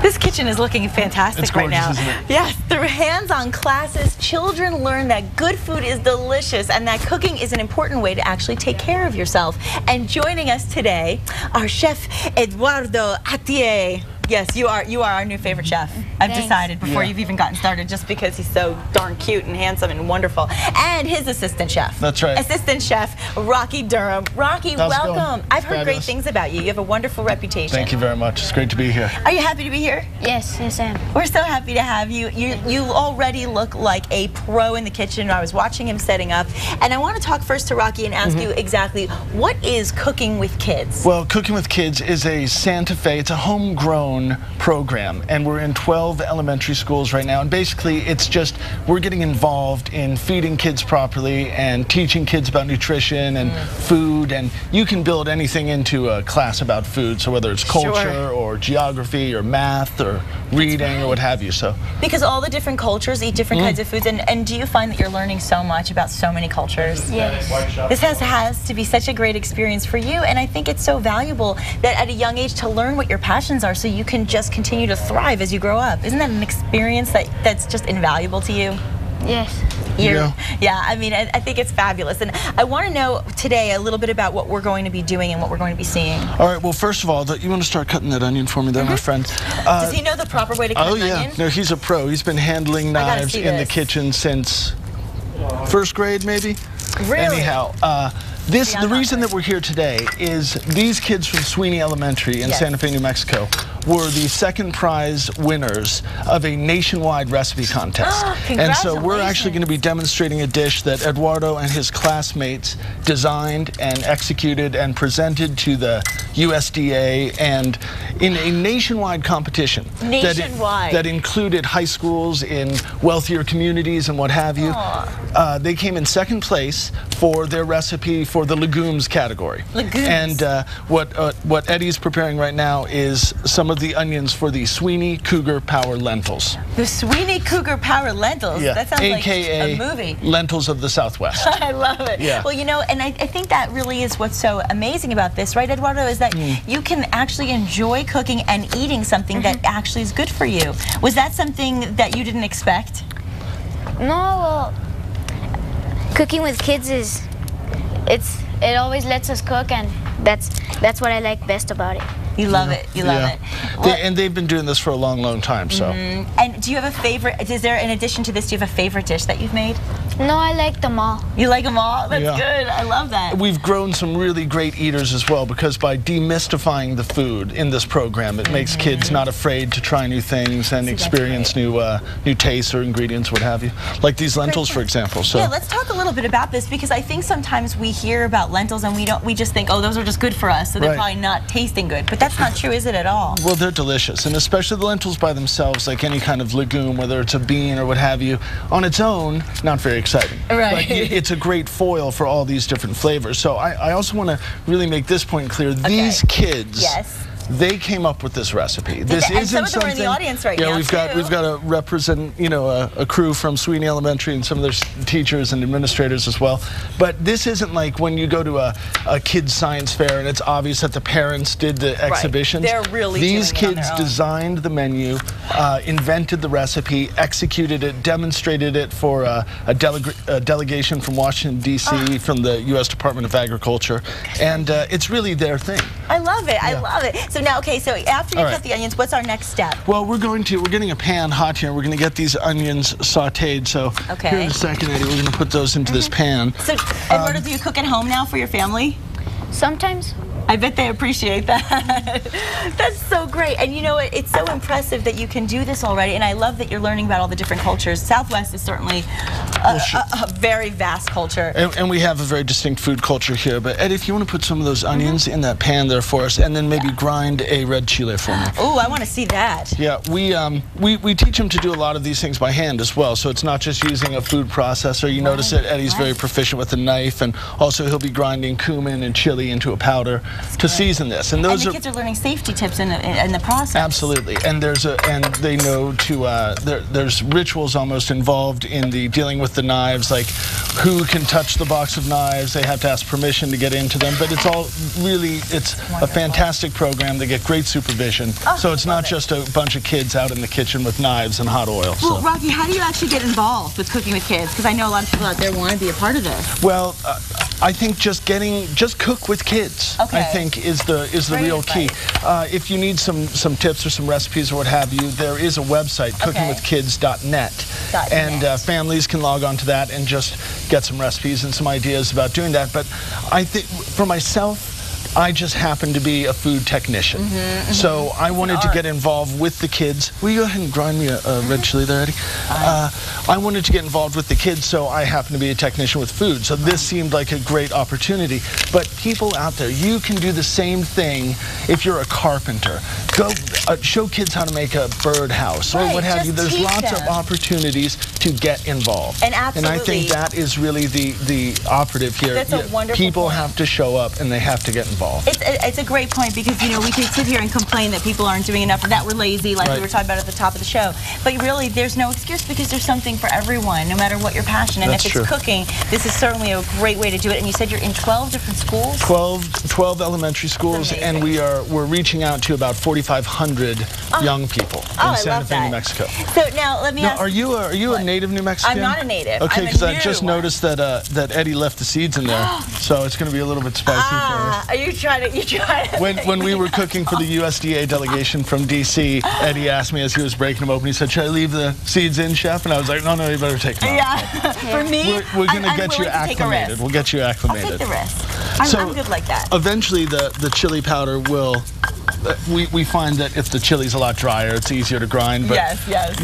This kitchen is looking fantastic It's right gorgeous, now. isn't it? Yes, through hands-on classes, children learn that good food is delicious and that cooking is an important way to actually take care of yourself. And joining us today, our chef Eduardo Athie. Yes, you are our new favorite chef. I've Thanks. decided before you've even gotten started, just because he's so darn cute and handsome and wonderful. And his assistant chef. That's right. Assistant chef Rocky Durham. Rocky, How's it welcome. going? I've heard great Fabulous. things about you. You have a wonderful reputation. Thank you very much. It's great to be here. Are you happy to be here? Yes, I am. We're so happy to have you. You already look like a pro in the kitchen. I was watching him setting up. And I want to talk first to Rocky and ask you exactly, what is cooking with kids? Well, Cooking with Kids is a Santa Fe, it's a homegrown program, and we're in 12 elementary schools right now, and basically it's just, we're getting involved in feeding kids properly and teaching kids about nutrition and food, and you can build anything into a class about food, so whether it's culture or geography or math or reading or what have you. So Because all the different cultures eat different kinds of foods, and do you find that you're learning so much about so many cultures? Yes. This has to be such a great experience for you, and I think it's so valuable that at a young age to learn what your passions are so you can just continue to thrive as you grow up. Isn't that an experience that's just invaluable to you? Yes. Yeah, I mean, I think it's fabulous. And I want to know today a little bit about what we're going to be doing and what we're going to be seeing. all right, well, first of all, you want to start cutting that onion for me there, my friend? Does he know the proper way to cut Oh an yeah, onion? no, he's a pro. He's been handling gotta knives see in the this. kitchen since first grade, maybe. Really? Anyhow, the reason that we're here today is these kids from Sweeney Elementary in Santa Fe, New Mexico, were the second prize winners of a nationwide recipe contest. And so we're actually going to be demonstrating a dish that Eduardo and his classmates designed and executed and presented to the USDA, and in a nationwide competition that included high schools in wealthier communities and what have you. They came in second place for their recipe for the legumes category. Legumes. And what Eddie's preparing right now is some of the onions for the Sweeney Cougar Power Lentils. The Sweeney Cougar Power Lentils. Yeah. That sounds AKA like a movie. Lentils of the Southwest. I love it. Yeah. Well, you know, and I think that really is what's so amazing about this, right, Eduardo, is that you can actually enjoy cooking and eating something that actually is good for you. Was that something that you didn't expect? No, well, cooking with kids it always lets us cook, and that's what I like best about it. You love it. You love it. And they've been doing this for a long, long time. So. And do you have a favorite? Is there, in addition to this, do you have a favorite dish that you've made? No, I like them all. You like them all? That's Yeah. good. I love that. We've grown some really great eaters as well, because by demystifying the food in this program, it makes kids not afraid to try new things and experience new tastes or ingredients, what have you. Like these lentils, for example. So yeah, let's talk a little bit about this, because I think sometimes we hear about lentils and we just think, oh, those are just good for us, so they're probably not tasting good. But that's not true, is it, at all? Well, they're delicious, and especially the lentils by themselves, like any kind of legume, whether it's a bean or what have you, on its own, not very exciting. Right. But it's a great foil for all these different flavors. So I also want to really make this point clear. These kids, they came up with this recipe. This and isn't some of them are in the audience right now. Yeah, we've got to represent, you know, a crew from Sweeney Elementary and some of their teachers and administrators as well. But this isn't like when you go to a kids science fair and it's obvious that the parents did the exhibitions. They're really These doing it on kids their own. designed the menu, invented the recipe, executed it, demonstrated it for a delegation from Washington D.C. from the U.S. Department of Agriculture, and it's really their thing. I love it. I love it. So now, okay, so after you cut the onions, what's our next step? Well, we're getting a pan hot here. We're going to get these onions sauteed. So here in a second, Eddie, we're going to put those into this pan. So, Eduardo, do you cook at home now for your family? Sometimes. I bet they appreciate that. That's so great. And you know, it's so impressive that you can do this already, and I love that you're learning about all the different cultures. Southwest is certainly a very vast culture. And we have a very distinct food culture here. But Ed, if you want to put some of those onions in that pan there for us, and then maybe grind a red chile for me. Oh, I want to see that. Yeah, we teach them to do a lot of these things by hand as well. So it's not just using a food processor. You notice that Eddie's very proficient with a knife, and also he'll be grinding cumin and chili into a powder to season this. And those the kids are learning safety tips in the process. Absolutely. And they know to there's rituals almost involved in the dealing with with the knives, like who can touch the box of knives. They have to ask permission to get into them, but it's all really, it's a fantastic program. They get great supervision. So it's not just a bunch of kids out in the kitchen with knives and hot oil. Well, Rocky, how do you actually get involved with cooking with kids? Because I know a lot of people out there want to be a part of this. Well, I think just cook with kids, I think is the real key. If you need some tips or some recipes or what have you, there is a website, cookingwithkids.net, and families can log on to that and just get some recipes and some ideas about doing that. But I think for myself, I just happen to be a food technician. So I wanted to get involved with the kids. Will you go ahead and grind me a red chili there, Eddie? I wanted to get involved with the kids, so I happen to be a technician with food. So this seemed like a great opportunity. But people out there, you can do the same thing if you're a carpenter. Go show kids how to make a birdhouse or what have you. There's lots of opportunities to get involved. And I think that is really the operative here. That's a wonderful People point. have to show up and they have to get involved. It's a great point because, you know, we can sit here and complain that people aren't doing enough or that we're lazy, like we were talking about at the top of the show. But really, there's no excuse because there's something for everyone, no matter what your passion. And if it's cooking, this is certainly a great way to do it. And you said you're in 12 different schools? 12 elementary schools, and we're reaching out to about 4,500 young people in Santa Fe, New Mexico. So now let me ask. Are you a native New Mexican? I'm not a native. Okay, because I just noticed that Eddie left the seeds in there, so it's going to be a little bit spicy for us. Are you trying to? When we were cooking for the USDA delegation from DC, Eddie asked me as he was breaking them open, he said, "Should I leave the seeds in, Chef?" And I was like, "No, you better take them out." For me, we're going to get you acclimated. We'll get you acclimated. I'll take the risk. I'm good like that. Eventually, the chili powder will. We find that if the chili's a lot drier, it's easier to grind. But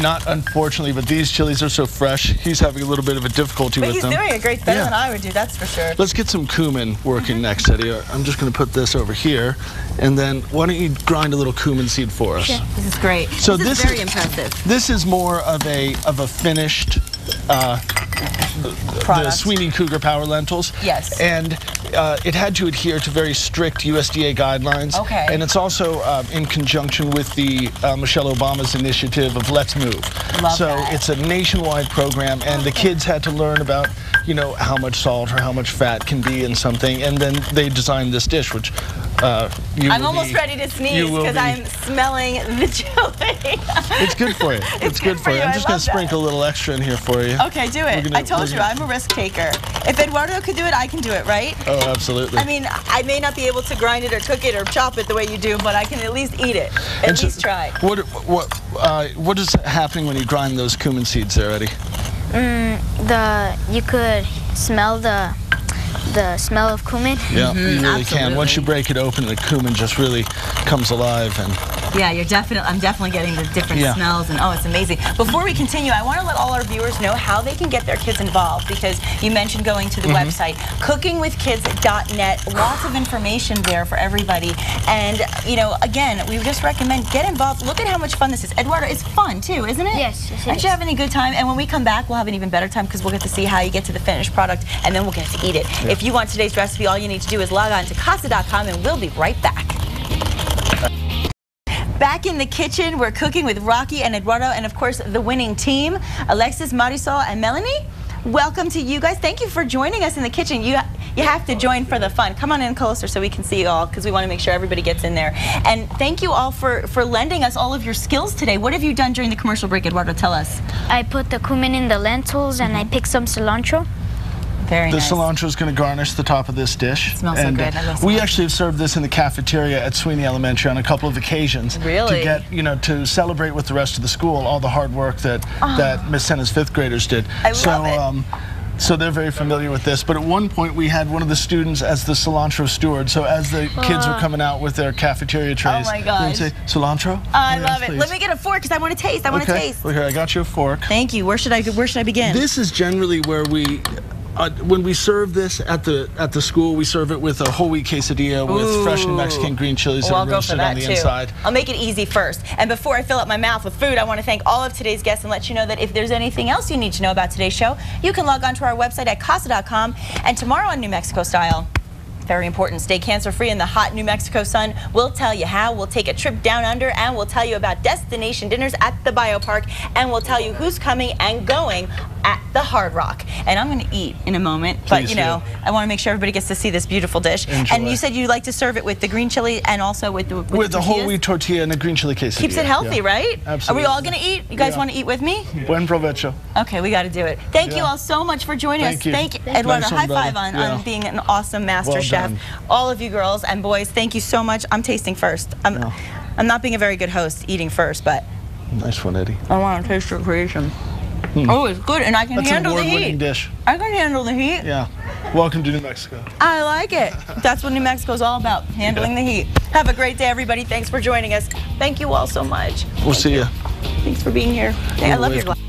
not unfortunately, but these chilies are so fresh. He's having a little bit of a difficulty with them. He's doing a great better than I would do, that's for sure. Let's get some cumin working next, Eddie. I'm just going to put this over here, and then why don't you grind a little cumin seed for us? This is great. So this is very impressive. This is more of a finished the Sweeney Cougar Power Lentils. Yes. And it had to adhere to very strict USDA guidelines. Okay. And it's also in conjunction with the Michelle Obama's initiative of Let's Move. Love that. It's a nationwide program, and the kids had to learn about, you know, how much salt or how much fat can be in something, and then they designed this dish, which I'm almost ready to sneeze because I'm smelling the chili. It's good for you. It's good for you. I'm just going to sprinkle a little extra in here for you. Okay, do it. I told you, I'm a risk taker. If Eduardo could do it, I can do it, right? Oh, absolutely. I mean, I may not be able to grind it or cook it or chop it the way you do, but I can at least eat it. At least try. What is happening when you grind those cumin seeds there, Eddie? You could smell the smell of cumin. Yeah, you really can. Once you break it open, the cumin just really comes alive. And yeah, I'm definitely getting the different smells, and oh, it's amazing. Before we continue, I want to let all our viewers know how they can get their kids involved, because you mentioned going to the website, cookingwithkids.net. Lots of information there for everybody. And, you know, again, we just recommend get involved. Look at how much fun this is. Eduardo, it's fun too, isn't it? Yes, it is. Aren't you having a good time? And when we come back, we'll have an even better time because we'll get to see how you get to the finished product, and then we'll get to eat it. Yeah. If you want today's recipe, all you need to do is log on to casa.com, and we'll be right back. Back in the kitchen, we're cooking with Rocky and Eduardo, and of course the winning team, Alexis, Marisol, and Melanie. Welcome to you guys. Thank you for joining us in the kitchen. You have to join for the fun. Come on in closer so we can see you all, because we want to make sure everybody gets in there. And thank you all for lending us all of your skills today. What have you done during the commercial break, Eduardo? Tell us. I put the cumin in the lentils, and I picked some cilantro. Very nice. The cilantro is going to garnish the top of this dish. It smells so good. I love we actually have served this in the cafeteria at Sweeney Elementary on a couple of occasions. Really? To get, you know, to celebrate with the rest of the school all the hard work that Miss Senna's 5th graders did. I love it. So they're very familiar with this. But at one point, we had one of the students as the cilantro steward. So as the kids were coming out with their cafeteria trays, oh my God, we would say, cilantro? I love it. Let me get a fork because I want to taste. I want to taste. Well, here, I got you a fork. Thank you. Where should I begin? This is generally where we... when we serve this at the school, we serve it with a whole wheat quesadilla with fresh New Mexican green chilies that are roasted on the inside. I'll make it easy first. And before I fill up my mouth with food, I want to thank all of today's guests and let you know that if there's anything else you need to know about today's show, you can log on to our website at casa.com. And tomorrow on New Mexico Style, very important, stay cancer-free in the hot New Mexico sun. We'll tell you how. We'll take a trip down under, and we'll tell you about destination dinners at the biopark, and we'll tell you who's coming and going at the Hard Rock. And I'm going to eat in a moment, but Please you know, do. I want to make sure everybody gets to see this beautiful dish. Enjoy. And you said you like to serve it with the green chili and also with the whole wheat tortilla and a green chili quesadilla. Keeps it healthy, yeah. right? Absolutely. Are we all going to eat? You guys want to eat with me? Buen provecho. Okay, we got to do it. Thank you all so much for joining us. Thank you, Eduardo. Nice one, high five brother. on being an awesome master Well chef. done. All of you girls and boys, thank you so much. I'm tasting first. I'm not being a very good host eating first, but nice one, Eddie. I want to taste your creation. Oh, it's good, and I can handle the That's an award-winning heat. dish. I can handle the heat. Yeah. Welcome to New Mexico. I like it. That's what New Mexico's all about, handling the heat. Have a great day, everybody. Thanks for joining us. Thank you all so much. We'll see you. Thanks for being here. Hey, I love your glass.